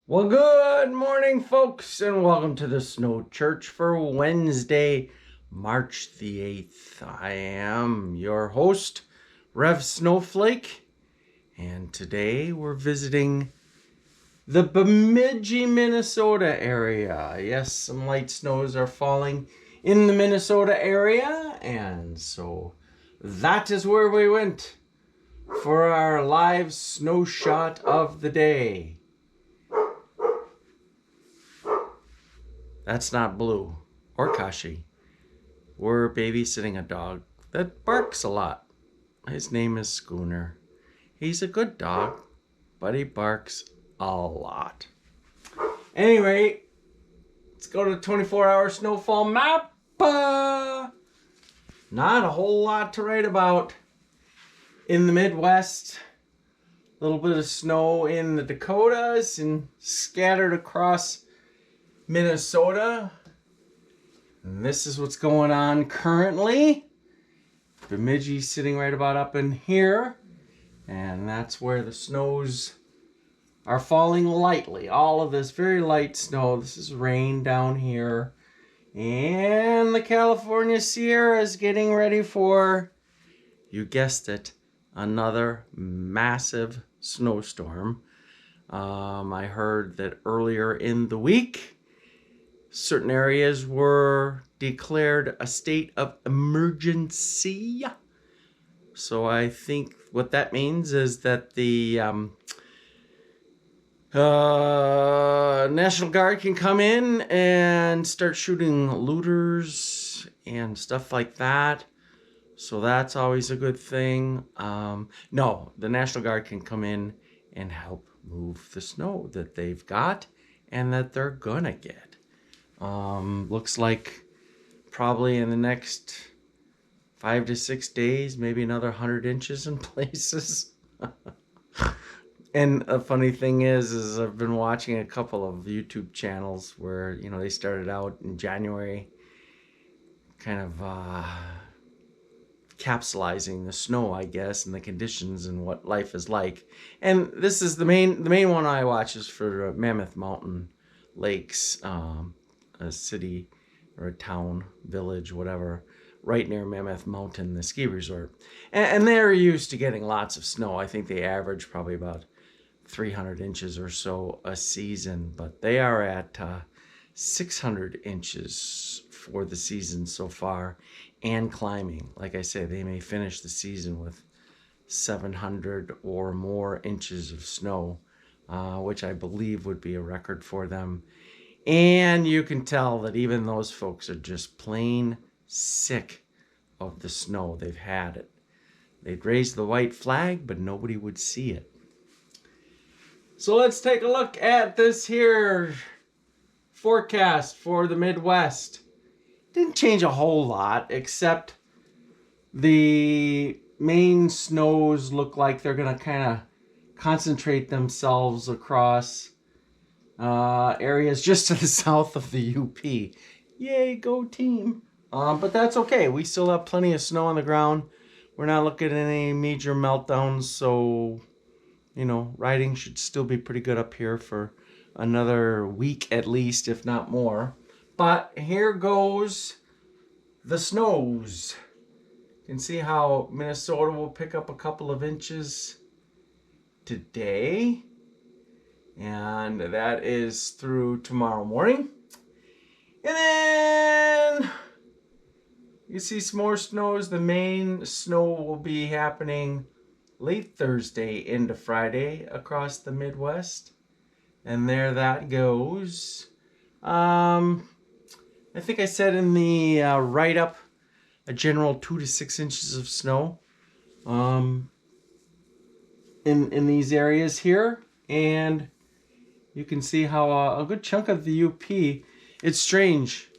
Well, good morning, folks, and welcome to the Snow Church for Wednesday, March the 8th. I am your host, Rev Snowflake, and today we're visiting the Bemidji, Minnesota area. Yes, some light snows are falling in the Minnesota area, and so that is where we went for our live snow shot of the day. That's not Blue or Kashi. We're babysitting a dog that barks a lot. His name is Schooner. He's a good dog, but he barks a lot. Anyway, let's go to the 24-hour snowfall map. Not a whole lot to write about. In the Midwest, a little bit of snow in the Dakotas and scattered across Minnesota. And this is what's going on currently. Bemidji sitting right about up in here. And that's where the snows are falling lightly. All of this very light snow. This is rain down here. And the California Sierra is getting ready for, you guessed it, another massive snowstorm. I heard that earlier in the week, certain areas were declared a state of emergency. So I think what that means is that the National Guard can come in and start shooting looters and stuff like that. So that's always a good thing. No, the National Guard can come in and help move the snow that they've got and that they're gonna get. Looks like probably in the next 5 to 6 days, maybe another 100 inches in places. And a funny thing is I've been watching a couple of YouTube channels where, they started out in January, kind of capsulizing the snow, I guess, and the conditions and what life is like. And this is the main one I watch is for Mammoth Mountain Lakes, a city or a town, village, whatever, right near Mammoth Mountain, the ski resort. And they're used to getting lots of snow. I think they average probably about 300 inches or so a season, but they are at 600 inches for the season so far and climbing. Like I say, they may finish the season with 700 or more inches of snow, which I believe would be a record for them. And you can tell that even those folks are just plain sick of the snow. They've had it. They'd raise the white flag, but nobody would see it. So let's take a look at this here forecast for the Midwest. Didn't change a whole lot, except the main snows look like they're going to kind of concentrate themselves across areas just to the south of the UP. Yay, go team. But that's okay. We still have plenty of snow on the ground. We're not looking at any major meltdowns, so, riding should still be pretty good up here for another week at least, if not more. But here goes the snows. You can see how Minnesota will pick up a couple of inches today. And that is through tomorrow morning. And then you see some more snows. The main snow will be happening late Thursday into Friday across the Midwest. And there that goes. I think I said in the write-up a general 2 to 6 inches of snow in these areas here. And you can see how a good chunk of the UP, it's strange.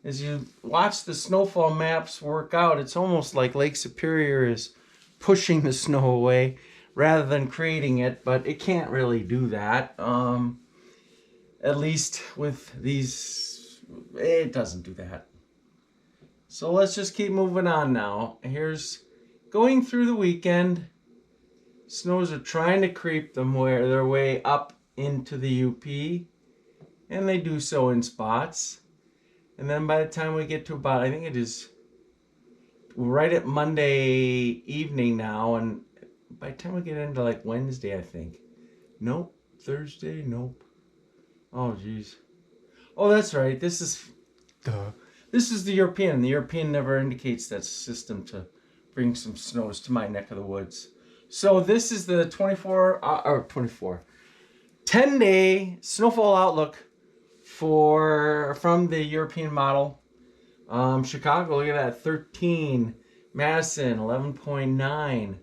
As you watch the snowfall maps work out, it's almost like Lake Superior is pushing the snow away rather than creating it, but it can't really do that. At least with these, it doesn't do that. So let's just keep moving on now. Here's going through the weekend. Snows are trying to creep their way up into the UP, and they do so in spots. And then by the time we get to about, I think it is right at Monday evening now, and by the time we get into like Wednesday, I think. Nope. Thursday, nope. Oh, geez. Oh, that's right. This is the European. The European never indicates that system to bring some snows to my neck of the woods. So this is the 10-day snowfall outlook from the European model. Chicago, look at that, 13. Madison, 11.9.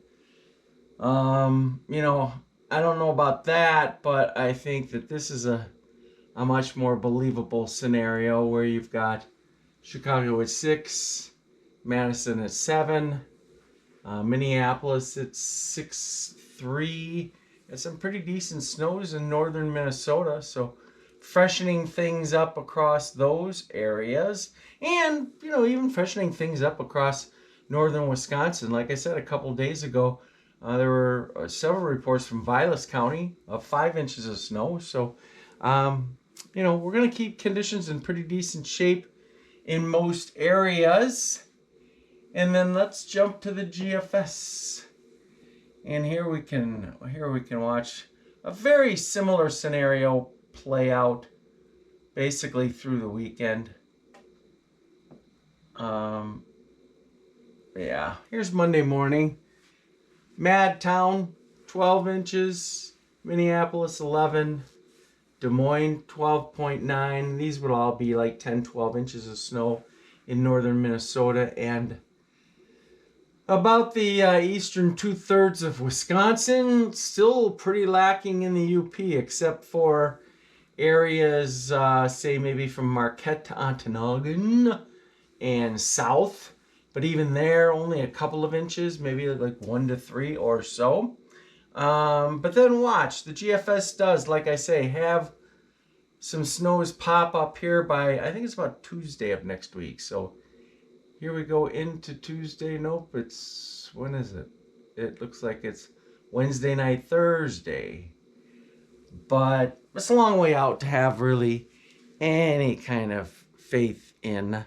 I don't know about that, but I think that this is a much more believable scenario where you've got Chicago at 6, Madison at 7, Minneapolis at 6.3. And some pretty decent snows in northern Minnesota, so freshening things up across those areas, and even freshening things up across northern Wisconsin. Like I said a couple days ago, there were several reports from Vilas County of 5 inches of snow. So, we're going to keep conditions in pretty decent shape in most areas. And then let's jump to the GFS. And here we can watch a very similar scenario play out basically through the weekend. Here's Monday morning. Madtown, 12 inches. Minneapolis, 11. Des Moines, 12.9. These would all be like 10, 12 inches of snow in northern Minnesota. And about the eastern 2/3 of Wisconsin, still pretty lacking in the UP, except for areas, say maybe from Marquette to Ontonagon and south. But even there, only a couple of inches, maybe like 1 to 3 or so. But then watch, the GFS does, like I say, have some snows pop up here by, I think it's about Tuesday of next week. So here we go into Tuesday. Nope, when is it? It looks like it's Wednesday night, Thursday. But it's a long way out to have really any kind of faith in.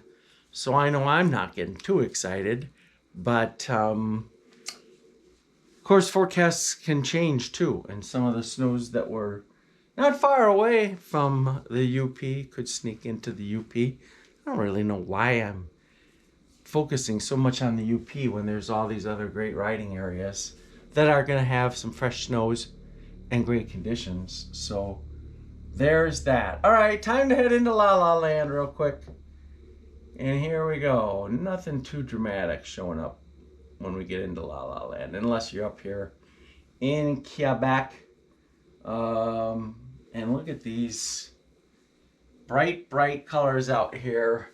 So I know I'm not getting too excited. But, of course, forecasts can change too. And some of the snows that were not far away from the UP could sneak into the UP. I don't really know why I'm focusing so much on the UP when there's all these other great riding areas that are going to have some fresh snows and great conditions. So there's that. All right, time to head into La La Land real quick. And here we go. Nothing too dramatic showing up when we get into La La Land, unless you're up here in Quebec. And look at these bright colors out here.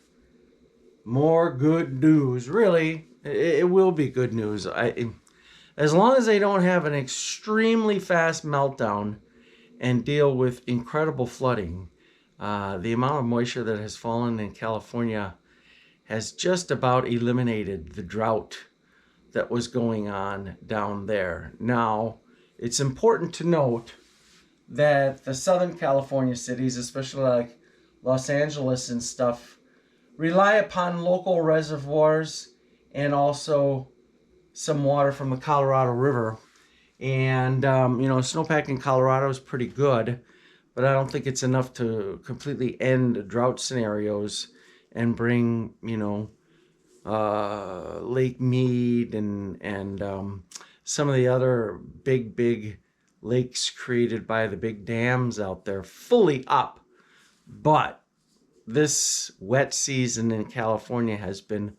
More good news. Really, it will be good news. As long as they don't have an extremely fast meltdown and deal with incredible flooding, the amount of moisture that has fallen in California has just about eliminated the drought that was going on down there. Now, it's important to note that the Southern California cities, especially like Los Angeles and stuff, rely upon local reservoirs and also some water from the Colorado River. And, snowpack in Colorado is pretty good, but I don't think it's enough to completely end drought scenarios and bring, Lake Mead and some of the other big lakes created by the big dams out there fully up. But this wet season in California has been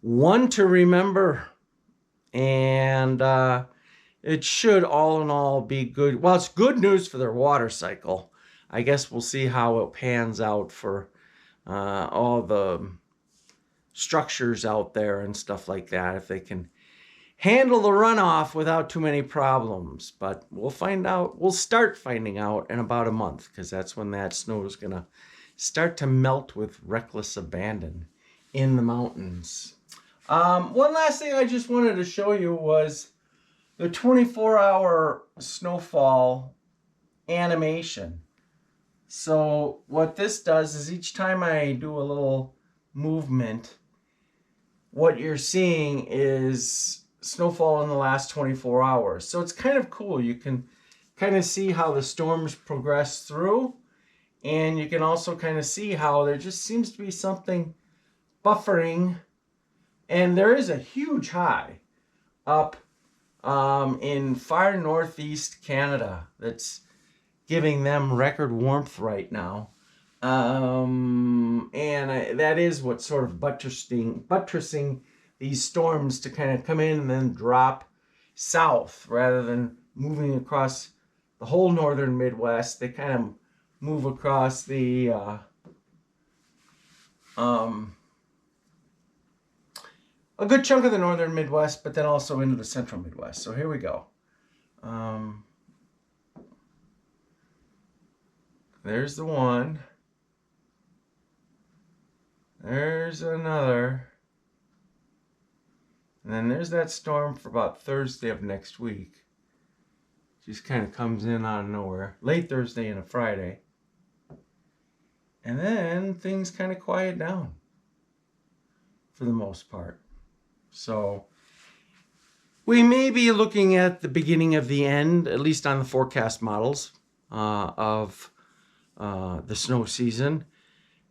one to remember, and it should all in all be good. Well, it's good news for their water cycle. I guess we'll see how it pans out for all the structures out there and stuff like that, if they can handle the runoff without too many problems. But we'll find out. We'll start finding out in about a month, because that's when that snow is going to start to melt with reckless abandon in the mountains. One last thing I just wanted to show you was the 24-hour snowfall animation. So what this does is each time I do a little movement, what you're seeing is snowfall in the last 24 hours. So it's kind of cool. You can kind of see how the storms progress through, and you can also kind of see how there just seems to be something buffering, and there is a huge high up in far northeast Canada that's giving them record warmth right now. That is what's sort of buttressing these storms to kind of come in and then drop south rather than moving across the whole northern Midwest. They kind of move across the a good chunk of the northern Midwest, but then also into the central Midwest. So here we go. There's the one. There's another. And then there's that storm for about Thursday of next week. Just kind of comes in out of nowhere. Late Thursday and a Friday. And then things kind of quiet down for the most part. So we may be looking at the beginning of the end, at least on the forecast models, of the snow season.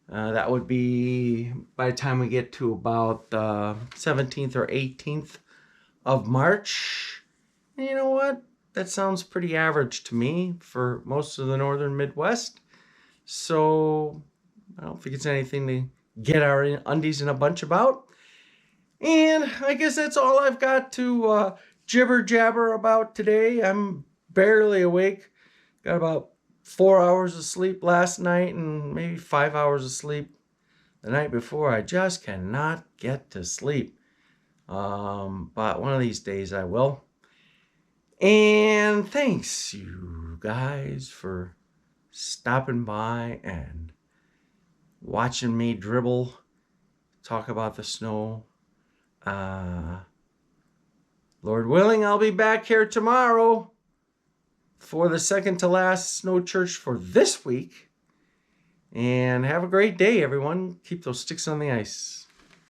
That would be by the time we get to about 17th or 18th of March. And you know what? That sounds pretty average to me for most of the northern Midwest. So I don't think it's anything to get our undies in a bunch about. And I guess that's all I've got to jibber jabber about today. I'm barely awake. Got about 4 hours of sleep last night and maybe 5 hours of sleep the night before. I just cannot get to sleep. But one of these days I will. And thanks, you guys, for stopping by and watching me dribble, talk about the snow. Lord willing, I'll be back here tomorrow for the second to last snow church for this week. And have a great day, everyone. Keep those sticks on the ice.